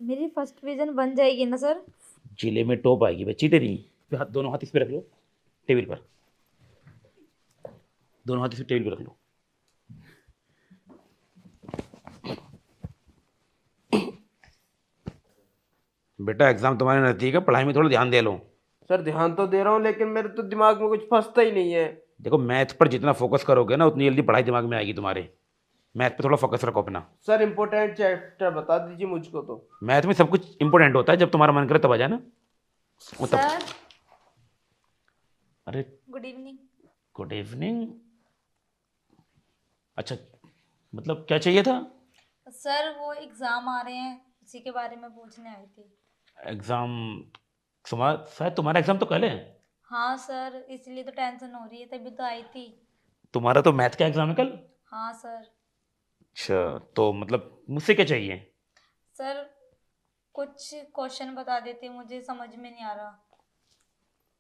मेरी first division बन जाएगी ना सर? जिले में टॉप आएगी बच्ची तेरी। हाथ, दोनों हाथ इस पे रख लो, टेबल पर। दोनों हाथ इस टेबल पर रख लो। बेटा एग्जाम तुम्हारे नजदीक है, पढ़ाई में थोड़ा ध्यान दे लो। सर ध्यान तो दे रहा हूँ, लेकिन मेरे तो दिमाग में कुछ फंसता ही नहीं है। देखो मैथ पर जितना फोकस करोगे ना उतनी जल्दी पढ़ाई दिमाग में आएगी तुम्हारे। मैथ पे थोड़ा फोकस रखो अपना। सर इम्पोर्टेंट चैप्टर बता दीजिए मुझको तो। मैथ में सब कुछ इंपॉर्टेंट होता है, जब तुम्हारा मन करे तब आ जाना। वो तब। सर अरे गुड इवनिंग। Good evening. अच्छा, मतलब क्या चाहिए था? सर वो एग्ज़ाम आ रहे हैं, उसी के बारे में पूछने आई थी। एग्जाम? तुम्हारा शायद तुम्हारा एग्जाम तो कल है। हाँ सर, इसलिए तो टेंशन हो रही है, तभी तो आई थी। तुम्हारा तो मैथ का एग्जाम है कल। हाँ सर। अच्छा, तो मतलब मुझसे क्या चाहिए? सर कुछ क्वेश्चन बता देते, मुझे समझ में नहीं आ रहा।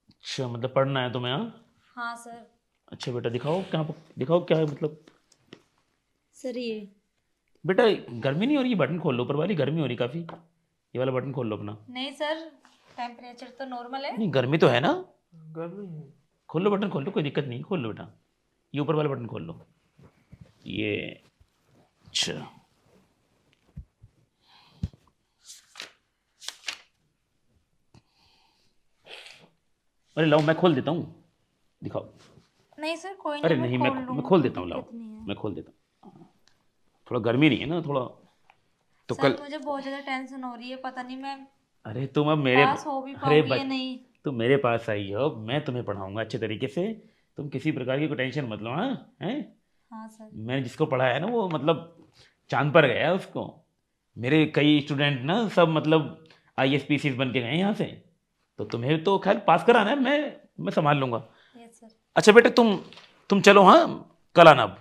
अच्छा, मतलब पढ़ना है तुम्हें, हाँ? हाँ सर। अच्छा बेटा, दिखाओ क्या, दिखाओ क्या है मतलब। सर ये बेटा गर्मी नहीं हो रही? बटन खोल लो, ऊपर वाली गर्मी हो रही काफ़ी। ये वाला बटन खोल लो अपना। नहीं सर, टेम्परेचर तो नॉर्मल है। नहीं, गर्मी तो है ना। गर्मी है। खोल लो, बटन खोल लो, कोई दिक्कत नहीं, खोल लो बेटा। ये ऊपर वाला बटन खोल लो। ये। अच्छा। अरे लाओ, मैं खोल देता हूँ, दिखाओ। नहीं सर कोई नहीं, अरे मैं नहीं, खोल मैं लूँगी, खोल कोई देता हूँ, लाओ। दिक्कत नहीं है। मैं खोल देता हूँ। थोड़ा गर्मी नहीं है ना थोड़ा, तो सर कल। मुझे बहुत ज़्यादा टेंशन हो रही है, पता नहीं मैं अरे तुम अब मेरे। पास हो भी अरे पाऊंगी या बच। नहीं। तुम मेरे पास आई हो, मैं तुम्हें पढ़ाऊंगा अच्छे तरीके से। तुम किसी प्रकार की कोई टेंशन मत लो, हाँ? हैं? हाँ सर। मैंने जिसको पढ़ाया है ना वो मतलब चांद पर गया है उसको। मेरे कई स्टूडेंट ना सब मतलब ISPCs बन के गए हैं यहाँ से। तो तुम्हें तो खैर पास कराना है, मैं संभाल लूंगा। Yes sir. अच्छा बेटे, तुम चलो, हाँ? कल आना अब।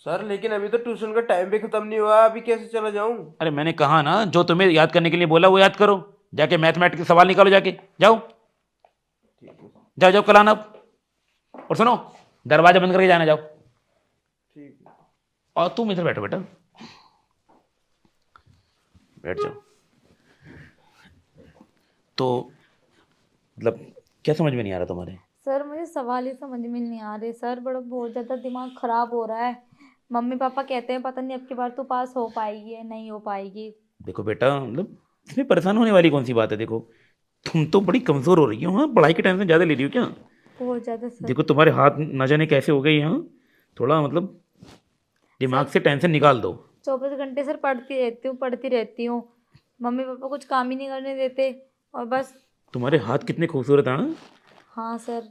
सर लेकिन अभी तो ट्यूशन का टाइम भी खत्म नहीं हुआ, अभी कैसे चला जाऊं? अरे मैंने कहा ना, जो तुम्हें याद करने के लिए बोला वो याद करो। जाके मैथमेटिक्स के सवाल निकालो, जाके जाओ। ठीक है। जाओ जाओ, कल आना अब। और सुनो, दरवाजा बंद करके जाना, जाओ। ठीक है। और तुम इधर बैठो बेटा, बैठ जाओ। तो मतलब क्या समझ में नहीं आ रहा तुम्हारे? सर मुझे सवाल ही समझ में नहीं आ रहे सर, बड़ा बहुत ज़्यादा दिमाग खराब हो रहा है। मम्मी पापा कहते हैं पता नहीं अब की बार तो पास हो पाएगी या नहीं हो पाएगी। देखो बेटा, मतलब इसमें परेशान होने वाली कौन सी बात है? देखो, तुम तो बड़ी कमजोर हो रही हो, हाँ? पढ़ाई की टेंशन ज्यादा ले रही हो क्या? बहुत ज़्यादा सर। देखो तुम्हारे हाथ न जाने कैसे हो गए, हाँ? थोड़ा मतलब दिमाग सर से टेंशन निकाल दो। 24 घंटे सर पढ़ती रहती हूँ। मम्मी पापा कुछ काम ही नहीं करने देते और बस। तुम्हारे हाथ कितने खूबसूरत हैं, हाँ? हाँ सर,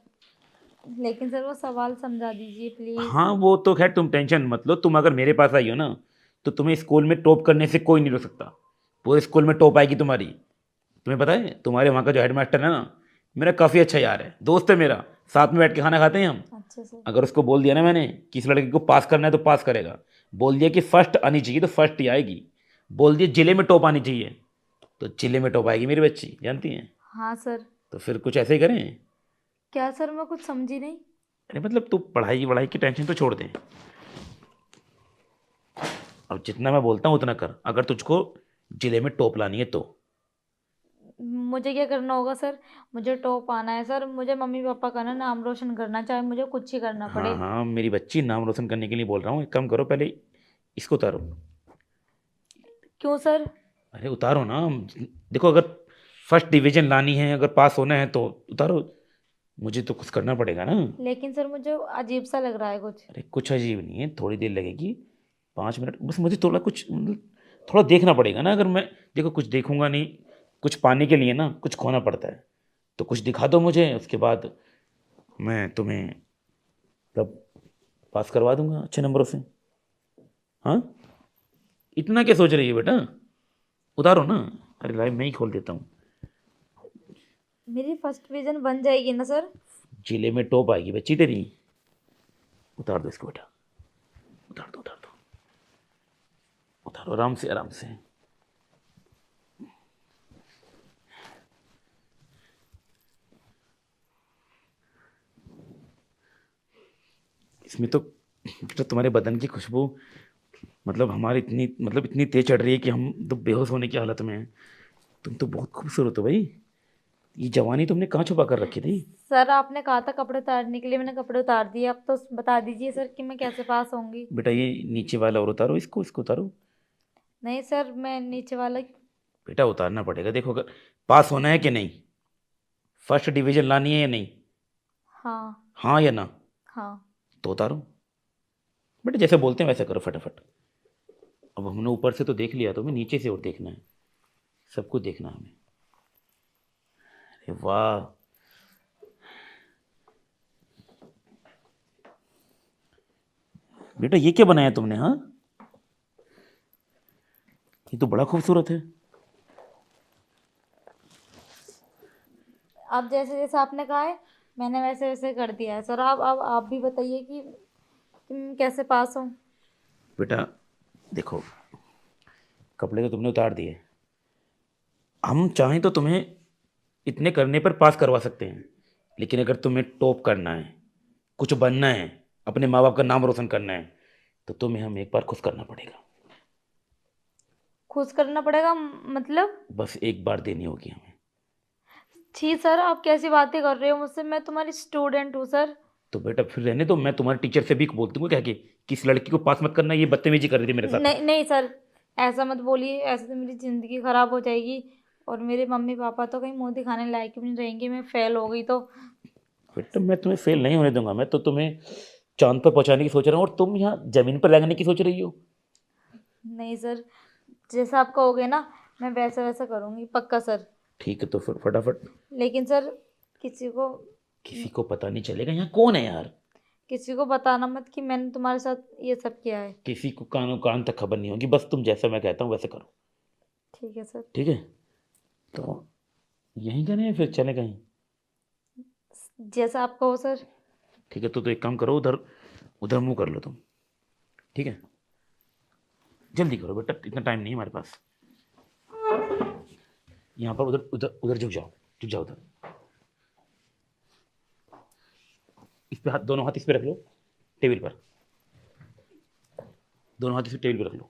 लेकिन सर वो सवाल समझा दीजिए प्लीज़। हाँ वो तो खैर तुम टेंशन मत लो, तुम अगर मेरे पास आई हो ना तो तुम्हें स्कूल में टॉप करने से कोई नहीं रोक सकता। पूरे स्कूल में टॉप आएगी तुम्हारी। तुम्हें पता है तुम्हारे वहाँ का जो हेडमास्टर है ना, मेरा काफ़ी अच्छा यार है, दोस्त है मेरा। साथ में बैठ के खाना खाते हैं हम। अच्छा सर। अगर उसको बोल दिया ना मैंने कि इस लड़के को पास करना है तो पास करेगा। बोल दिया कि फर्स्ट आनी चाहिए तो फर्स्ट ही आएगी। बोल दिया जिले में टॉप आनी चाहिए तो जिले में टॉप आएगी मेरी बच्ची, जानती हैं? हाँ सर। तो फिर कुछ ऐसे ही करें। क्या सर, मैं कुछ समझी नहीं। अरे मतलब तू पढ़ाई वढ़ाई की टेंशन तो छोड़ दे। अब जितना मैं बोलता हूँ उतना कर, अगर तुझको जिले में टॉप लानी है तो। मुझे क्या करना होगा सर? मुझे टॉप आना है सर, मुझे मम्मी पापा का ना नाम रोशन करना, चाहे मुझे कुछ ही करना हाँ पड़े। हाँ मेरी बच्ची, नाम रोशन करने के लिए बोल रहा हूँ, एक काम करो, पहले इसको उतारो। क्यों सर? अरे उतारो ना। देखो अगर फर्स्ट डिवीजन लानी है, अगर पास होना है तो उतारो। मुझे तो कुछ करना पड़ेगा ना। लेकिन सर मुझे अजीब सा लग रहा है कुछ। अरे कुछ अजीब नहीं है, थोड़ी देर लगेगी, 5 मिनट बस। मुझे थोड़ा कुछ मतलब थोड़ा देखना पड़ेगा ना। अगर मैं देखो कुछ देखूंगा नहीं, कुछ पाने के लिए ना कुछ खोना पड़ता है। तो कुछ दिखा दो मुझे, उसके बाद मैं तुम्हें मतलब पास करवा दूंगा अच्छे नंबरों से। हाँ? इतना क्या सोच रही है बेटा? उतारो ना। अरे लाइव मैं ही खोल देता हूँ। मेरी फर्स्ट डिवीजन बन जाएगी ना सर? जिले में टॉप आएगी बच्ची तेरी। उतार दो इसको बेटा, उतार दो, उतार दो, उतारो आराम से, आराम से। इसमें तो बेटा तुम्हारे बदन की खुशबू मतलब हमारी इतनी मतलब इतनी तेज चढ़ रही है कि हम तो बेहोश होने की हालत में हैं। तुम तो बहुत खूबसूरत हो भाई। ये जवानी तुमने कहाँ छुपा कर रखी थी? सर आपने कहा था कपड़े उतारने के लिए, मैंने कपड़े उतार दिए। अब तो बता दीजिए सर कि मैं कैसे पास होंगी। बेटा ये नीचे वाला और उतारो, इसको इसको उतारो। नहीं सर, मैं नीचे वाला। बेटा उतारना पड़ेगा, देखो अगर पास होना है कि नहीं, फर्स्ट डिवीजन लानी है या नहीं, हाँ। हाँ या ना, हाँ। तो उतारो। बेटा जैसे बोलते हैं वैसे करो फटाफट। अब हमने ऊपर से तो देख लिया, तुम्हें नीचे से और देखना है, सब कुछ देखना है हमें। अरे वाह, बेटा ये क्या बनाया तुमने? हाँ, ये तो बड़ा खूबसूरत है। अब जैसे जैसे आपने कहा है मैंने वैसे वैसे कर दिया है सर। अब आप भी बताइए कि मैं कैसे पास हूँ। बेटा देखो, कपड़े तो तुमने उतार दिए, हम चाहें तो तुम्हें इतने करने पर पास करवा सकते हैं, लेकिन अगर तुम्हें टॉप करना है, कुछ बनना है, अपने माँ बाप का नाम रोशन करना है, तो तुम्हें हम एक बार खुश करना पड़ेगा। खुश करना पड़ेगा मतलब? बस एक बार देनी होगी हमें। छी सर, आप कैसी बातें कर रहे हो मुझसे? मैं तुम्हारी स्टूडेंट हूँ सर। तो बेटा फिर रहने दो, मैं तुम्हारे टीचर से भी बोल दूंगा क्या कि किस लड़की को पास मत करना, ये बदतमीजी कर रही थी मेरे साथ। नहीं नहीं सर, ऐसा मत बोलिए। ऐसे तो मेरी ज़िंदगी ख़राब हो जाएगी और मेरे मम्मी पापा तो कहीं मुंह दिखाने लायक भी नहीं रहेंगे। मैं फेल हो गई तो। बेटा मैं तुम्हें फेल नहीं होने दूंगा, मैं तो तुम्हें चांद पर पहुंचाने की सोच रहा हूँ और तुम यहाँ जमीन पर लगाने की सोच रही हो। नहीं सर, जैसा आप कहोगे ना मैं वैसा वैसा करूँगी, पक्का सर। ठीक है तो फिर फटाफट। लेकिन सर किसी को किसी को पता नहीं चलेगा यहाँ कौन है यार। किसी को बताना मत कि मैंने तुम्हारे साथ ये सब किया है। किसी को कानों कान तक खबर नहीं होगी, बस तुम जैसा मैं कहता हूँ वैसे करो। ठीक है सर। ठीक है, तो यहीं करें या फिर चले कहीं? जैसा आप कहो सर। ठीक है तो एक काम करो, उधर उधर मुंह कर लो तुम। ठीक है, जल्दी करो बेटा, इतना टाइम नहीं है हमारे पास। यहाँ पर उधर उधर उधर झुक जाओ उधर। इस पे हाथ, दोनों हाथ इस पे रख लो, टेबल पर। दोनों हाथ इस पे टेबल पे रख लो।